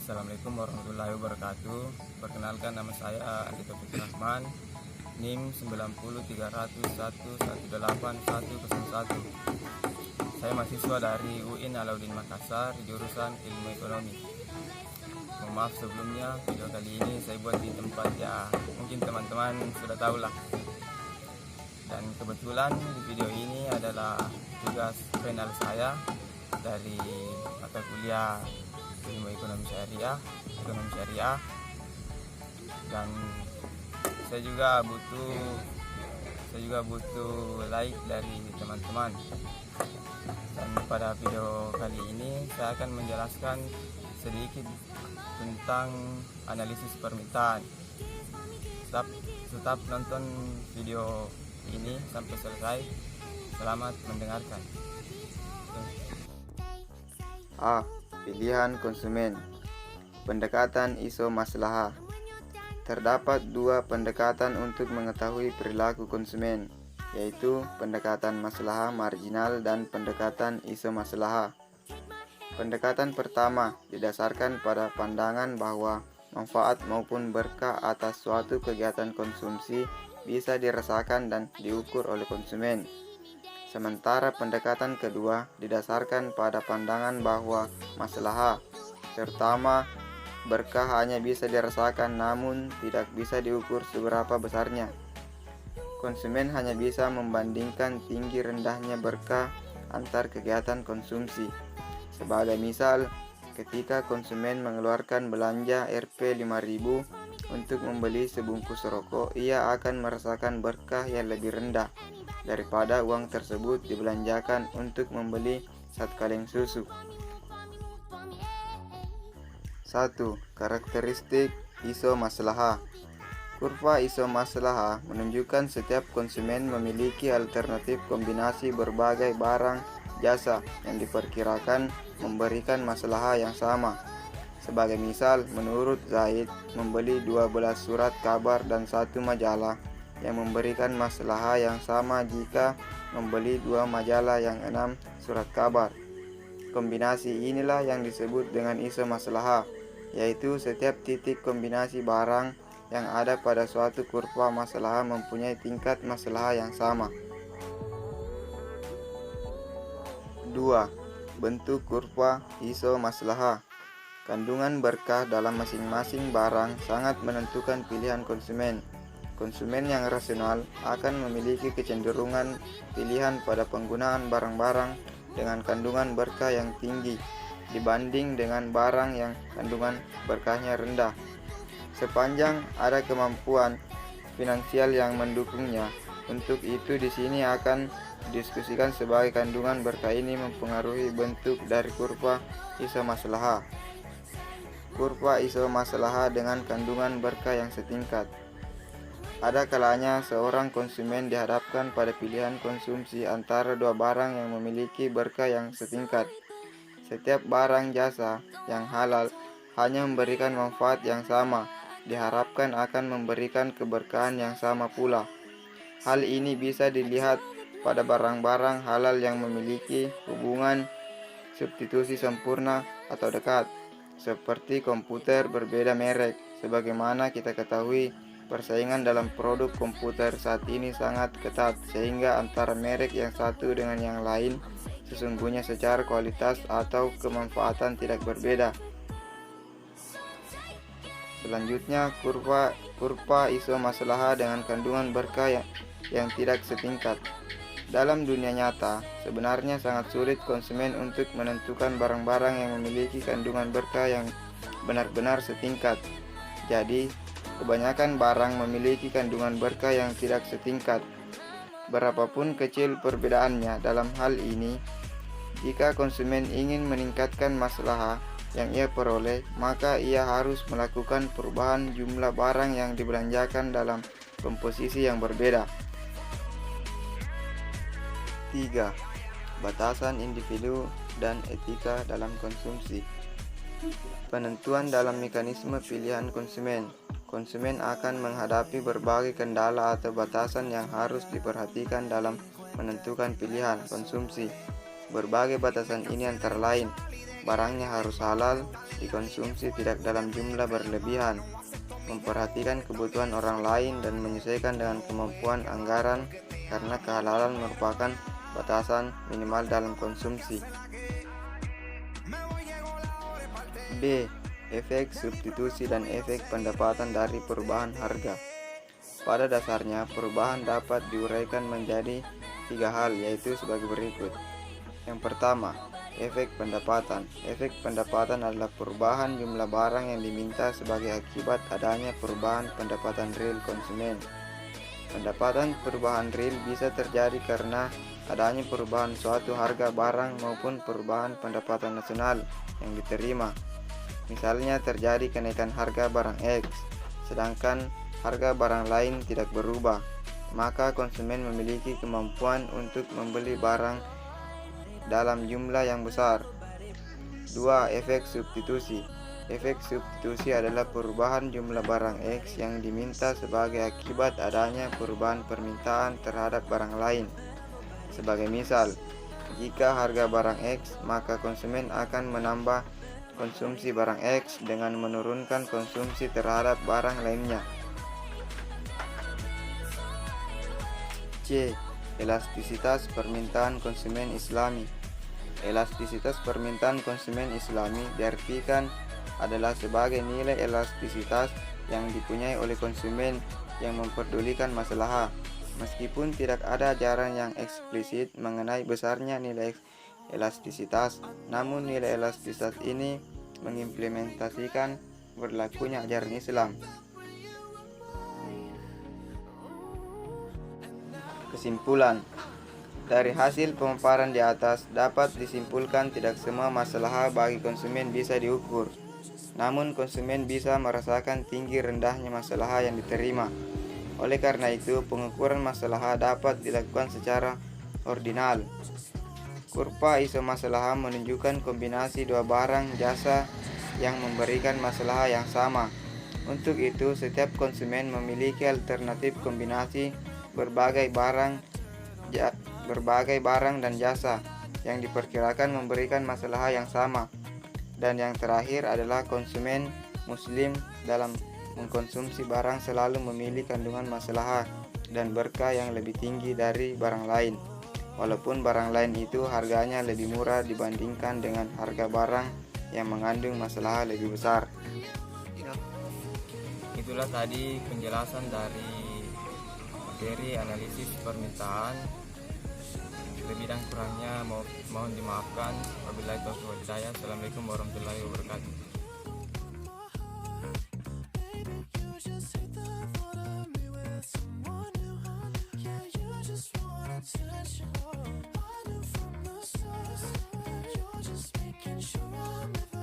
Assalamualaikum warahmatullahi wabarakatuh. Perkenalkan, nama saya Andi Taufik Rahman, NIM 90301118101. Saya mahasiswa dari UIN Alauddin Makassar, jurusan Ilmu Ekonomi. Mohon maaf sebelumnya, video kali ini saya buat di tempat ya mungkin teman-teman sudah tahu lah. Dan kebetulan di video ini adalah tugas final saya dari mata kuliah Ilmu Ekonomi Syariah, dan saya juga butuh like dari teman-teman. Dan pada video kali ini saya akan menjelaskan sedikit tentang analisis permintaan. Tetap nonton video ini sampai selesai. Selamat mendengarkan. A. Pilihan konsumen. Pendekatan ISO maslahah. Terdapat dua pendekatan untuk mengetahui perilaku konsumen, yaitu pendekatan maslahah marginal dan pendekatan ISO maslahah. Pendekatan pertama didasarkan pada pandangan bahwa manfaat maupun berkah atas suatu kegiatan konsumsi bisa dirasakan dan diukur oleh konsumen. Sementara pendekatan kedua didasarkan pada pandangan bahwa maslahah, terutama berkah, hanya bisa dirasakan namun tidak bisa diukur seberapa besarnya. Konsumen hanya bisa membandingkan tinggi rendahnya berkah antar kegiatan konsumsi. Sebagai misal, ketika konsumen mengeluarkan belanja Rp5.000 untuk membeli sebungkus rokok, ia akan merasakan berkah yang lebih rendah daripada uang tersebut dibelanjakan untuk membeli 1 kaleng susu. 1. Karakteristik ISO maslahah. Kurva ISO maslahah menunjukkan setiap konsumen memiliki alternatif kombinasi berbagai barang jasa yang diperkirakan memberikan maslahah yang sama. Sebagai misal, menurut Zaid, membeli 12 surat kabar dan 1 majalah yang memberikan maslahah yang sama jika membeli 2 majalah yang 6 surat kabar. Kombinasi inilah yang disebut dengan ISO maslahah, yaitu setiap titik kombinasi barang yang ada pada suatu kurva maslahah mempunyai tingkat maslahah yang sama. 2. Bentuk kurva ISO maslahah. Kandungan berkah dalam masing-masing barang sangat menentukan pilihan konsumen. Konsumen yang rasional akan memiliki kecenderungan pilihan pada penggunaan barang-barang dengan kandungan berkah yang tinggi dibanding dengan barang yang kandungan berkahnya rendah, sepanjang ada kemampuan finansial yang mendukungnya. Untuk itu di sini akan didiskusikan sebagai kandungan berkah ini mempengaruhi bentuk dari kurva ISO maslahah. Kurva ISO maslahah dengan kandungan berkah yang setingkat. Ada kalanya seorang konsumen dihadapkan pada pilihan konsumsi antara dua barang yang memiliki berkah yang setingkat. Setiap barang jasa yang halal hanya memberikan manfaat yang sama, diharapkan akan memberikan keberkahan yang sama pula. Hal ini bisa dilihat pada barang-barang halal yang memiliki hubungan substitusi sempurna atau dekat, seperti komputer berbeda merek. Sebagaimana kita ketahui, persaingan dalam produk komputer saat ini sangat ketat, sehingga antara merek yang satu dengan yang lain sesungguhnya secara kualitas atau kemanfaatan tidak berbeda. Selanjutnya, kurva ISO maslahah dengan kandungan berkah yang tidak setingkat. Dalam dunia nyata, sebenarnya sangat sulit konsumen untuk menentukan barang-barang yang memiliki kandungan berkah yang benar-benar setingkat. Jadi, kebanyakan barang memiliki kandungan berkah yang tidak setingkat. Berapapun kecil perbedaannya dalam hal ini, jika konsumen ingin meningkatkan maslahah yang ia peroleh, maka ia harus melakukan perubahan jumlah barang yang dibelanjakan dalam komposisi yang berbeda. 3. Batasan individu dan etika dalam konsumsi. Penentuan dalam mekanisme pilihan konsumen. Konsumen akan menghadapi berbagai kendala atau batasan yang harus diperhatikan dalam menentukan pilihan konsumsi. Berbagai batasan ini antara lain barangnya harus halal, dikonsumsi tidak dalam jumlah berlebihan, memperhatikan kebutuhan orang lain dan menyesuaikan dengan kemampuan anggaran karena kehalalan merupakan batasan minimal dalam konsumsi. B. Efek substitusi dan efek pendapatan dari perubahan harga. Pada dasarnya, perubahan dapat diuraikan menjadi 3 hal, yaitu sebagai berikut. Yang pertama, efek pendapatan. Efek pendapatan adalah perubahan jumlah barang yang diminta sebagai akibat adanya perubahan pendapatan real konsumen. Pendapatan perubahan real bisa terjadi karena adanya perubahan suatu harga barang maupun perubahan pendapatan nasional yang diterima. Misalnya terjadi kenaikan harga barang X, sedangkan harga barang lain tidak berubah, maka konsumen memiliki kemampuan untuk membeli barang dalam jumlah yang besar. 2. Efek substitusi. Efek substitusi adalah perubahan jumlah barang X yang diminta sebagai akibat adanya perubahan permintaan terhadap barang lain. Sebagai misal, jika harga barang X, maka konsumen akan menambah konsumsi barang X dengan menurunkan konsumsi terhadap barang lainnya. C. Elastisitas permintaan konsumen Islami. Elastisitas permintaan konsumen Islami diartikan adalah sebagai nilai elastisitas yang dipunyai oleh konsumen yang memperdulikan masalah. Meskipun tidak ada ajaran yang eksplisit mengenai besarnya nilai elastisitas, namun nilai elastisitas ini mengimplementasikan berlakunya ajaran Islam. Kesimpulan, dari hasil pemaparan di atas dapat disimpulkan tidak semua masalah bagi konsumen bisa diukur. Namun konsumen bisa merasakan tinggi rendahnya masalah yang diterima. Oleh karena itu, pengukuran masalah dapat dilakukan secara ordinal. Kurva ISO masalah menunjukkan kombinasi 2 barang jasa yang memberikan masalah yang sama. Untuk itu, setiap konsumen memiliki alternatif kombinasi berbagai barang dan jasa yang diperkirakan memberikan masalah yang sama. Dan yang terakhir adalah konsumen muslim dalam mengkonsumsi barang selalu memilih kandungan masalah dan berkah yang lebih tinggi dari barang lain, walaupun barang lain itu harganya lebih murah dibandingkan dengan harga barang yang mengandung masalah lebih besar. Itulah tadi penjelasan dari materi analisis permintaan. Lebih dan kurangnya mohon dimaafkan. Wabillahi taufiq wal hidayah. Assalamualaikum warahmatullahi wabarakatuh. Attention, I knew from the start, you're just making sure I'm living